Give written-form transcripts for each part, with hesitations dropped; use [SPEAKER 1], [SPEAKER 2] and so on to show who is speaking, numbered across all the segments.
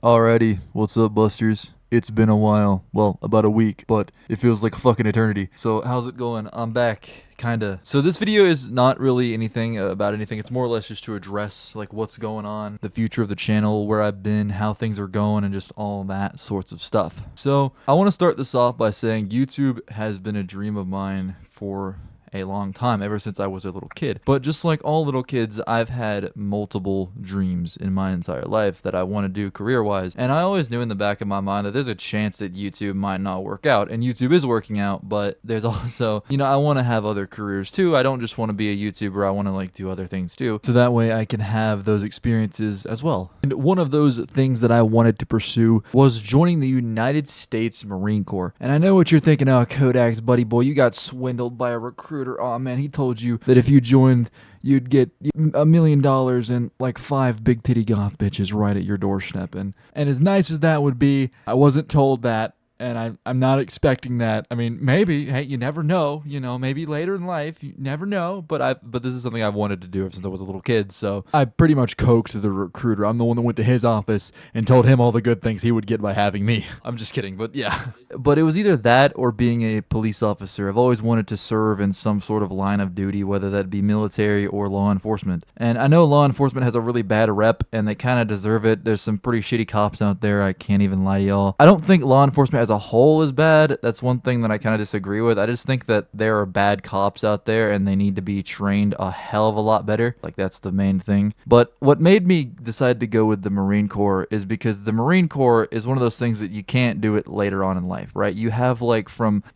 [SPEAKER 1] Alrighty, what's up, Busters? It's been a while. Well, about a week, but it feels like a fucking eternity. So, how's it going? I'm back, kinda. So, this video is not really anything about anything. It's more or less just to address, like, what's going on, the future of the channel, where I've been, how things are going, and just all that sorts of stuff. So, I want to start this off by saying YouTube has been a dream of mine for a long time, ever since I was a little kid. But just like all little kids, I've had multiple dreams in my entire life that I want to do career-wise. And I always knew in the back of my mind that there's a chance that YouTube might not work out. And YouTube is working out, but there's also, I want to have other careers too. I don't just want to be a YouTuber. I want to like do other things too. So that way I can have those experiences as well. And one of those things that I wanted to pursue was joining the United States Marine Corps. And I know what you're thinking, oh, Kodak's buddy boy, you got swindled by a recruiter. Oh man, he told you that if you joined, you'd get $1 million and like 5 big titty goth bitches right at your doorstep. And as nice as that would be, I wasn't told that. And I'm not expecting that. I mean, maybe, hey, you never know, maybe later in life, you never know. But this is something I've wanted to do ever since I was a little kid. So I pretty much coaxed the recruiter. I'm the one that went to his office and told him all the good things he would get by having me. I'm just kidding, but yeah. But it was either that or being a police officer. I've always wanted to serve in some sort of line of duty, whether that be military or law enforcement. And I know law enforcement has a really bad rep, and they kind of deserve it. There's some pretty shitty cops out there. I can't even lie to y'all. I don't think law enforcement as a whole is bad. That's one thing that I kind of disagree with. I just think that there are bad cops out there and they need to be trained a hell of a lot better. Like, that's the main thing. But what made me decide to go with the Marine Corps is because the Marine Corps is one of those things that you can't do it later on in life, right? You have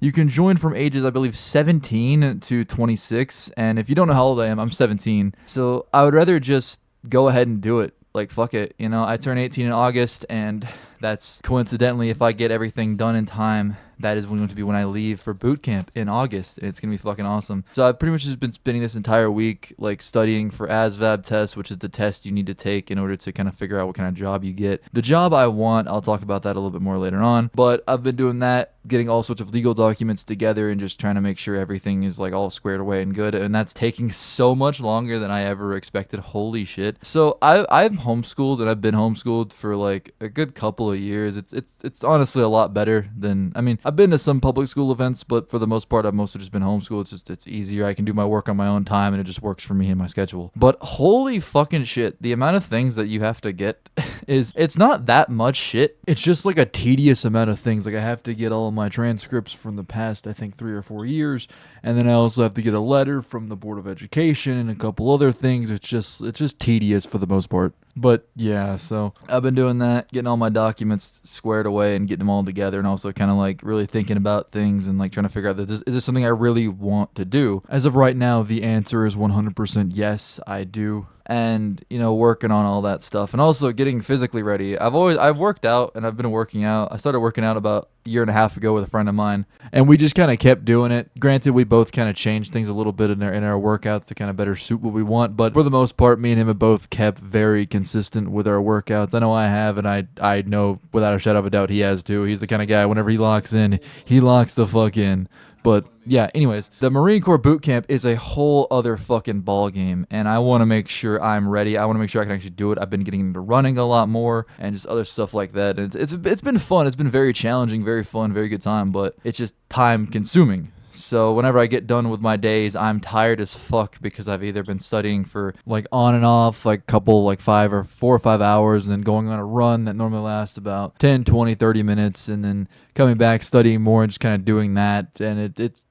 [SPEAKER 1] you can join from ages, I believe, 17 to 26. And if you don't know how old I am, I'm 17. So I would rather just go ahead and do it. Like, fuck it. I turn 18 in August, and that's coincidentally, if I get everything done in time, that is going to be when I leave for boot camp in August, and it's going to be fucking awesome. So I've pretty much just been spending this entire week studying for ASVAB test, which is the test you need to take in order to kind of figure out what kind of job you get. The job I want, I'll talk about that a little bit more later on, but I've been doing that, getting all sorts of legal documents together and just trying to make sure everything is all squared away and good, and that's taking so much longer than I ever expected. Holy shit. So I've homeschooled, and I've been homeschooled for a good couple of years. It's honestly a lot better than, I've been to some public school events, but for the most part, I've mostly just been homeschooled. It's easier. I can do my work on my own time, and it just works for me and my schedule. But holy fucking shit, the amount of things that you have to get it's not that much shit. It's just a tedious amount of things. I have to get all of my transcripts from the past, I think, 3 or 4 years, and then I also have to get a letter from the Board of Education and a couple other things. It's just tedious for the most part. But yeah, so I've been doing that, getting all my documents squared away and getting them all together, and also kind of really thinking about things and trying to figure out is this something I really want to do? As of right now, the answer is 100% yes, I do. And working on all that stuff, and also getting physically ready. I've worked out, and I've been working out. I started working out about a year and a half ago with a friend of mine, and we just kind of kept doing it. Granted, we both kind of changed things a little bit in our workouts to kind of better suit what we want, but for the most part, me and him have both kept very consistent with our workouts. I know I have, and I know without a shadow of a doubt he has too. He's the kind of guy, whenever he locks in, he locks the fuck in. But yeah, anyways, the Marine Corps boot camp is a whole other fucking ball game, and I want to make sure I'm ready. I want to make sure I can actually do it. I've been getting into running a lot more and just other stuff like that. And it's been fun. It's been very challenging, very fun, very good time, but it's just time consuming. So whenever I get done with my days, I'm tired as fuck because I've either been studying for on and off, 4 or 5 hours, and then going on a run that normally lasts about 10, 20, 30 minutes, and then coming back, studying more, and just kind of doing that. And it's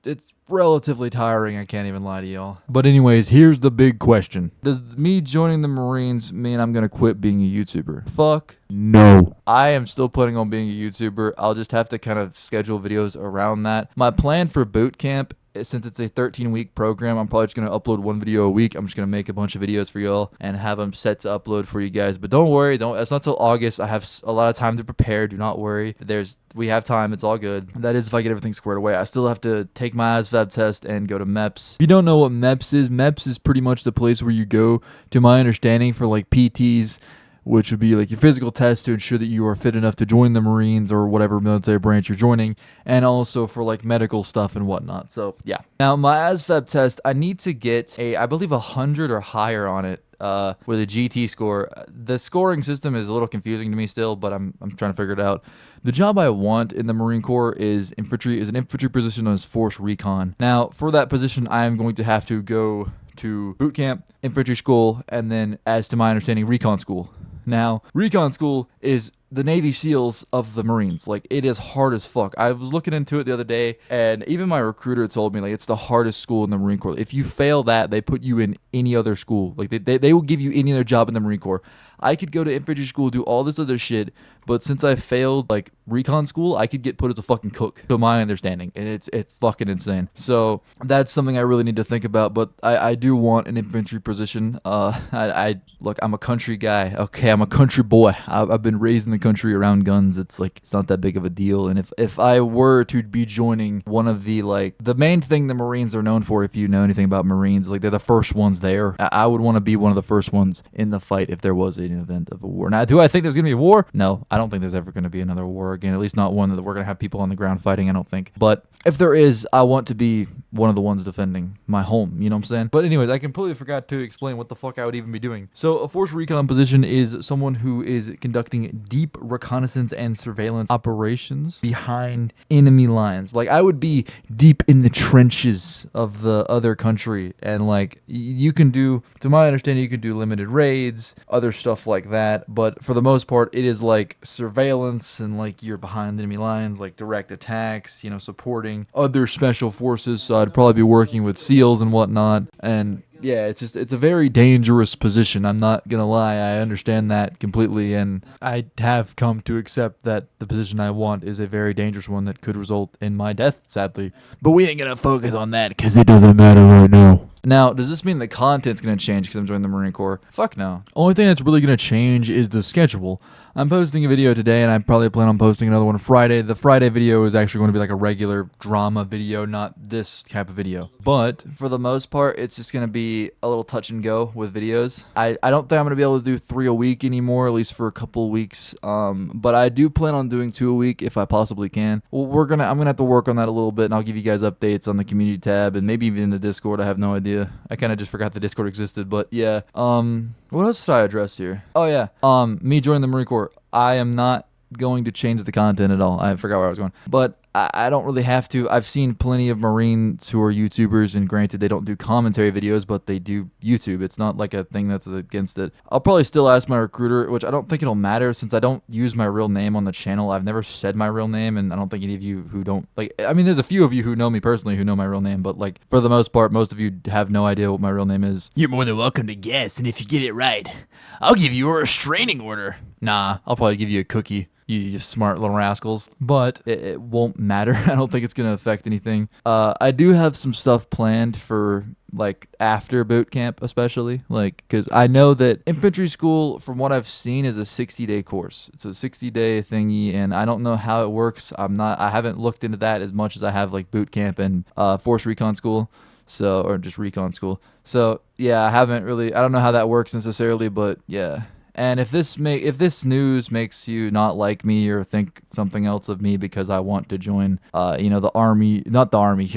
[SPEAKER 1] relatively tiring, I can't even lie to y'all. But anyways, here's the big question. Does me joining the Marines mean I'm going to quit being a YouTuber? Fuck no. I am still planning on being a YouTuber. I'll just have to kind of schedule videos around that. My plan for boot camp, since it's a 13-week program, I'm probably just going to upload 1 video a week. I'm just going to make a bunch of videos for y'all and have them set to upload for you guys. But don't worry, it's not till August. I have a lot of time to prepare. Do not worry. We have time. It's all good. That is if I get everything squared away. I still have to take my ASVAB test and go to MEPS. If you don't know what MEPS is pretty much the place where you go, to my understanding, for PTs, which would be your physical test to ensure that you are fit enough to join the Marines or whatever military branch you're joining, and also for medical stuff and whatnot. So yeah. Now my ASVAB test, I need to get I believe 100 or higher on it. with a GT score. The scoring system is a little confusing to me still, but I'm trying to figure it out. The job I want in the Marine Corps is an infantry position known as Force Recon. Now, for that position, I am going to have to go to boot camp, infantry school, and then, as to my understanding, recon school. Now, recon school is the Navy SEALs of the Marines. Like, it is hard as fuck. I was looking into it the other day, and even my recruiter told me, like, it's the hardest school in the Marine Corps. If you fail that, they put you in any other school. Like, they will give you any other job in the Marine Corps. I could go to infantry school, do all this other shit, but since I failed, like, recon school, I could get put as a fucking cook, to my understanding, and it's fucking insane. So that's something I really need to think about, but I do want an infantry position. Look, I'm a country guy, okay? I'm a country boy. I've been raised in the country around guns. It's like, it's not that big of a deal, and if I were to be joining one of the, like, the main thing the Marines are known for, if you know anything about Marines, like, they're the first ones there. I would want to be one of the first ones in the fight if there was an event of a war. Now, do I think there's going to be a war? No, I don't think there's ever going to be another war again, at least not one that we're going to have people on the ground fighting, I don't think. But if there is, I want to be one of the ones defending my home, you know what I'm saying? But anyways, I completely forgot to explain what the fuck I would even be doing. So a force recon position is someone who is conducting deep reconnaissance and surveillance operations behind enemy lines. Like, I would be deep in the trenches of the other country, and like, you can do, to my understanding, you can do limited raids, other stuff like that, but for the most part, it is like surveillance, and like, you're behind enemy lines, like direct attacks, you know, supporting other special forces. So I'd probably be working with SEALs and whatnot, and yeah, it's a very dangerous position. I'm not gonna lie, I understand that completely, and I have come to accept that the position I want is a very dangerous one that could result in my death, sadly. But we ain't gonna focus on that because it doesn't matter right now. Now, does this mean the content's going to change because I'm joining the Marine Corps? Fuck no. Only thing that's really going to change is the schedule. I'm posting a video today, and I probably plan on posting another one Friday. The Friday video is actually going to be like a regular drama video, not this type of video. But for the most part, it's just going to be a little touch and go with videos. I don't think I'm going to be able to do 3 a week anymore, at least for a couple of weeks. But I do plan on doing 2 a week if I possibly can. Well, I'm going to have to work on that a little bit, and I'll give you guys updates on the community tab and maybe even in the Discord. I have no idea. I kind of just forgot the Discord existed, but yeah. What else did I address here? Oh yeah. Me joining the Marine Corps. I am not going to change the content at all. I forgot where I was going. But I don't really have to. I've seen plenty of Marines who are YouTubers, and granted, they don't do commentary videos, but they do YouTube. It's not like a thing that's against it. I'll probably still ask my recruiter, which I don't think it'll matter since I don't use my real name on the channel. I've never said my real name, and I don't think any of you who don't, like, I mean, there's a few of you who know me personally who know my real name, but like, for the most part, most of you have no idea what my real name is.
[SPEAKER 2] You're more than welcome to guess, and if you get it right, I'll give you a restraining order.
[SPEAKER 1] Nah, I'll probably give you a cookie. You smart little rascals. But it won't matter. I don't think it's going to affect anything. I do have some stuff planned for, like, after boot camp, especially. Like, because I know that infantry school, from what I've seen, is a 60-day course. It's a 60-day thingy, and I don't know how it works. I haven't looked into that as much as I have, like, boot camp and force recon school. So, or just recon school. So, yeah, I don't know how that works necessarily, but yeah. And if this news makes you not like me or think something else of me because I want to join, the army, not the army.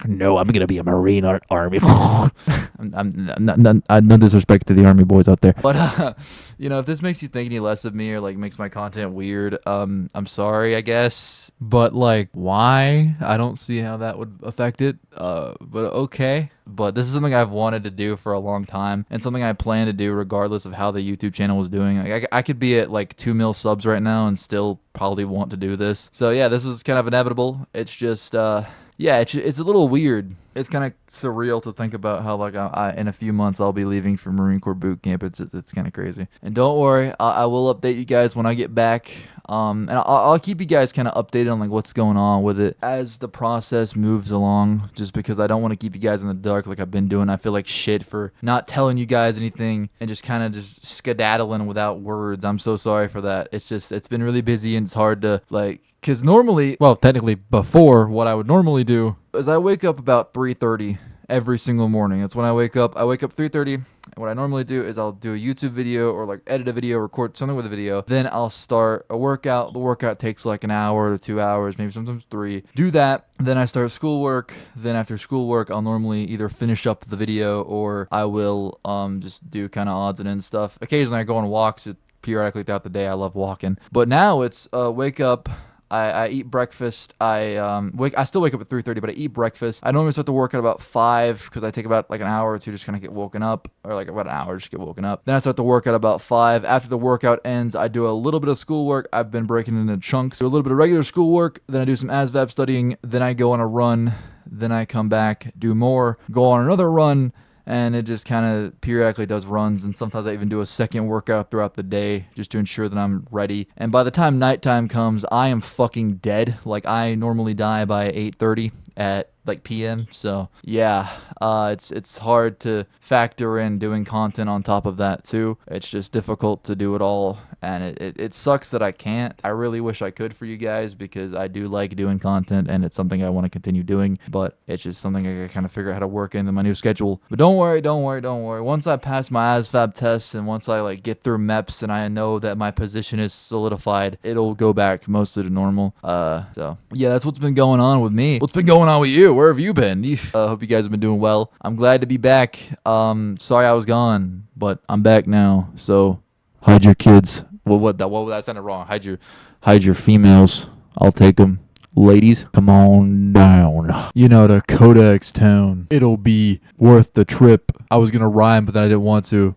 [SPEAKER 2] No, I'm gonna be a Marine, not Army.
[SPEAKER 1] I'm no disrespect to the Army boys out there, but if this makes you think any less of me or like makes my content weird, I'm sorry, I guess. But like, why? I don't see how that would affect it. But okay. But this is something I've wanted to do for a long time, and something I plan to do regardless of how the YouTube channel is doing. Like, I could be at like 2 mil subs right now and still probably want to do this. So yeah, this was kind of inevitable. It's just it's a little weird. It's kind of surreal to think about how, like, in a few months I'll be leaving for Marine Corps boot camp. It's kind of crazy. And don't worry, I will update you guys when I get back. And I'll keep you guys kind of updated on like what's going on with it as the process moves along, just because I don't want to keep you guys in the dark like I've been doing. I feel like shit for not telling you guys anything and just kind of just skedaddling without words. I'm so sorry for that. It's been really busy, and it's hard to, like, because normally, well, technically before, what I would normally do is I wake up about 3:30 every single morning. That's when I wake up. I wake up 3:30. And what I normally do is I'll do a YouTube video or like edit a video, record something with a video. Then I'll start a workout. The workout takes like an hour to 2 hours, maybe sometimes 3. Do that. Then I start schoolwork. Then after schoolwork, I'll normally either finish up the video or I will just do kind of odds and ends stuff. Occasionally I go on walks periodically throughout the day. I love walking. But now it's wake up. I eat breakfast. I still wake up at 3:30, but I eat breakfast. I normally start to work at about 5 because I take about like an hour or two just kind of get woken up, or like about an hour just get woken up. Then I start to work at about 5. After the workout ends, I do a little bit of schoolwork. I've been breaking into chunks. Do a little bit of regular schoolwork. Then I do some ASVAB studying. Then I go on a run. Then I come back, do more, go on another run. And it just kind of periodically does runs, and sometimes I even do a second workout throughout the day just to ensure that I'm ready. And by the time nighttime comes, I am fucking dead. Like, I normally die by 8:30 at like PM. So yeah, it's hard to factor in doing content on top of that too. It's just difficult to do it all, and it sucks that I can't. I really wish I could for you guys because I do like doing content and it's something I want to continue doing, but it's just something I gotta kind of figure out how to work into my new schedule. But don't worry. Once I pass my ASVAB tests and once I like get through MEPS and I know that my position is solidified, it'll go back mostly to normal. So yeah, that's what's been going on with me. What's been going on with you? Where have you been? Hope you guys have been doing well. I'm glad to be back. Sorry I was gone, but I'm back now. So hide your kids. What that sounded wrong. Hide your females. I'll take them. Ladies, come on down. You know, to Codex Town. It'll be worth the trip. I was gonna rhyme, but then I didn't want to.